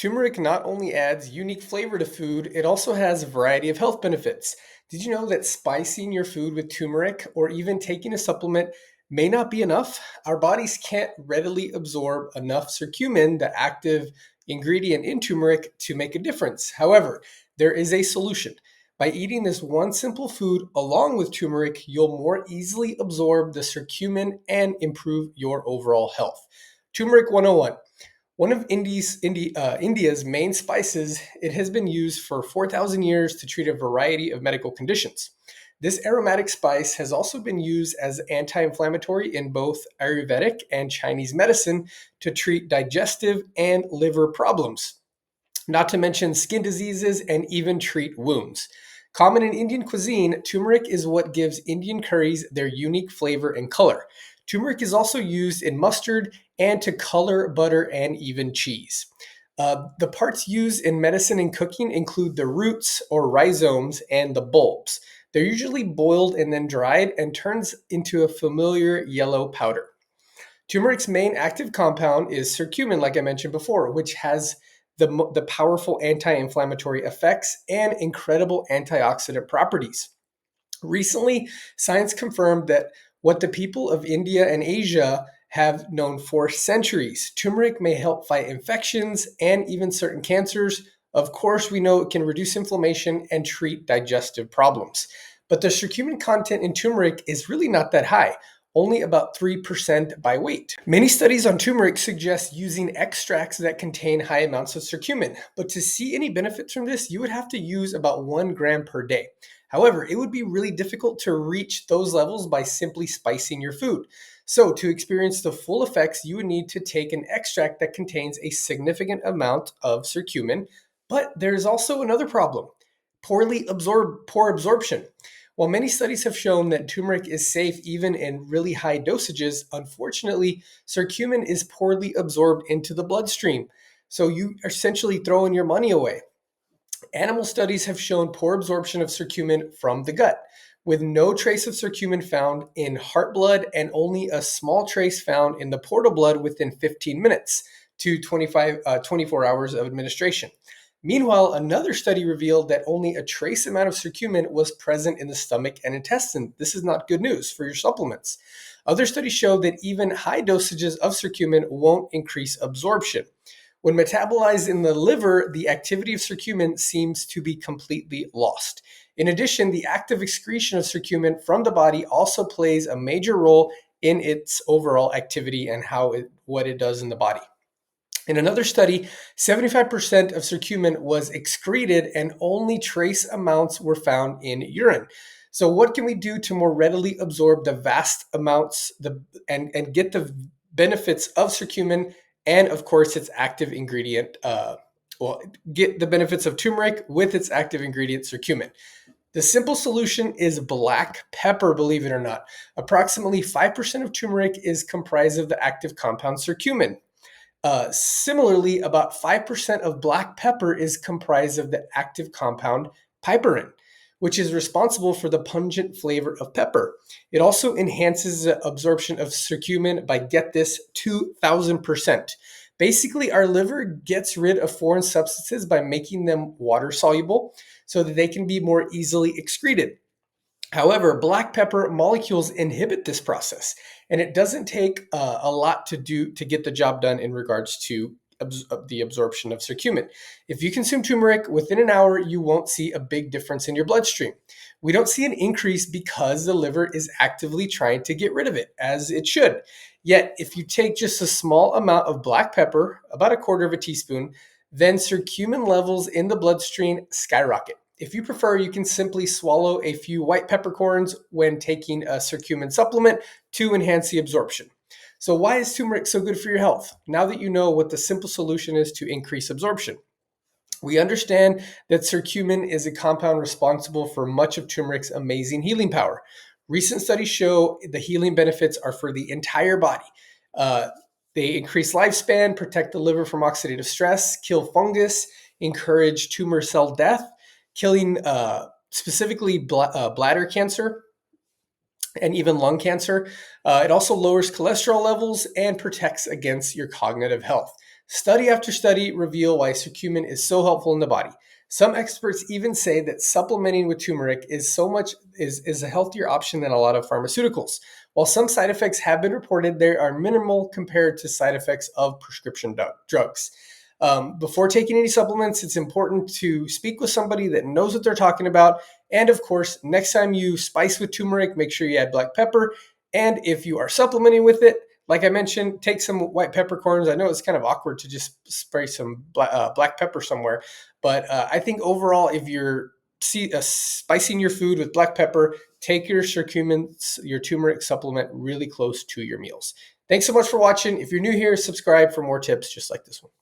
Turmeric not only adds unique flavor to food, it also has a variety of health benefits. Did you know that spicing your food with turmeric or even taking a supplement may not be enough? Our bodies can't readily absorb enough curcumin, the active ingredient in turmeric, to make a difference. However, there is a solution. By eating this one simple food along with turmeric, you'll more easily absorb the curcumin and improve your overall health. Turmeric 101. One of India's main spices, it has been used for 4,000 years to treat a variety of medical conditions. This aromatic spice has also been used as anti-inflammatory in both Ayurvedic and Chinese medicine to treat digestive and liver problems, not to mention skin diseases and even treat wounds. Common in Indian cuisine, turmeric is what gives Indian curries their unique flavor and color. Turmeric is also used in mustard and to color butter and even cheese. The parts used in medicine and cooking include the roots or rhizomes and the bulbs. They're usually boiled and then dried and turns into a familiar yellow powder. Turmeric's main active compound is curcumin, like I mentioned before, which has the powerful anti-inflammatory effects and incredible antioxidant properties. Recently, science confirmed that what the people of India and Asia have known for centuries. Turmeric may help fight infections and even certain cancers. Of course, we know it can reduce inflammation and treat digestive problems. But the curcumin content in turmeric is really not that high, only about 3% by weight. Many studies on turmeric suggest using extracts that contain high amounts of curcumin, but to see any benefits from this, you would have to use about 1 gram per day. However, it would be really difficult to reach those levels by simply spicing your food. So, to experience the full effects, you would need to take an extract that contains a significant amount of curcumin. But there's also another problem: poor absorption. While many studies have shown that turmeric is safe even in really high dosages, unfortunately, curcumin is poorly absorbed into the bloodstream. So you are essentially throwing your money away. Animal studies have shown poor absorption of curcumin from the gut, with no trace of curcumin found in heart blood and only a small trace found in the portal blood within 15 minutes to 24 hours of administration. Meanwhile, another study revealed that only a trace amount of curcumin was present in the stomach and intestine. This is not good news for your supplements. Other studies show that even high dosages of curcumin won't increase absorption. When metabolized in the liver, the activity of curcumin seems to be completely lost. In addition, the active excretion of curcumin from the body also plays a major role in its overall activity and what it does in the body. In another study, 75% of curcumin was excreted and only trace amounts were found in urine. So what can we do to more readily absorb the vast amounts and get the benefits of curcumin and, of course, its active ingredient, get the benefits of turmeric with its active ingredient, curcumin? The simple solution is black pepper, believe it or not. Approximately 5% of turmeric is comprised of the active compound curcumin. Similarly, about 5% of black pepper is comprised of the active compound piperine, which is responsible for the pungent flavor of pepper. It also enhances the absorption of curcumin by, get this, 2,000%. Basically, our liver gets rid of foreign substances by making them water soluble so that they can be more easily excreted. However, black pepper molecules inhibit this process, and it doesn't take a lot to do to get the job done in regards to the absorption of curcumin. If you consume turmeric within an hour, you won't see a big difference in your bloodstream. We don't see an increase because the liver is actively trying to get rid of it, as it should. Yet, if you take just a small amount of black pepper, about a quarter of a teaspoon, then curcumin levels in the bloodstream skyrocket. If you prefer, you can simply swallow a few white peppercorns when taking a curcumin supplement to enhance the absorption. So why is turmeric so good for your health? Now that you know what the simple solution is to increase absorption. We understand that curcumin is a compound responsible for much of turmeric's amazing healing power. Recent studies show the healing benefits are for the entire body. They increase lifespan, protect the liver from oxidative stress, kill fungus, encourage tumor cell death, killing specifically bladder cancer and even lung cancer. It also lowers cholesterol levels and protects against your cognitive health. Study after study reveal why curcumin is so helpful in the body. Some experts even say that supplementing with turmeric is a healthier option than a lot of pharmaceuticals. While some side effects have been reported, they are minimal compared to side effects of prescription drugs. Before taking any supplements, it's important to speak with somebody that knows what they're talking about. And of course, next time you spice with turmeric, make sure you add black pepper. And if you are supplementing with it, like I mentioned, take some white peppercorns. I know it's kind of awkward to just spray some black pepper somewhere, but I think overall, if you're spicing your food with black pepper, take your curcumin, your turmeric supplement really close to your meals. Thanks so much for watching. If you're new here, subscribe for more tips just like this one.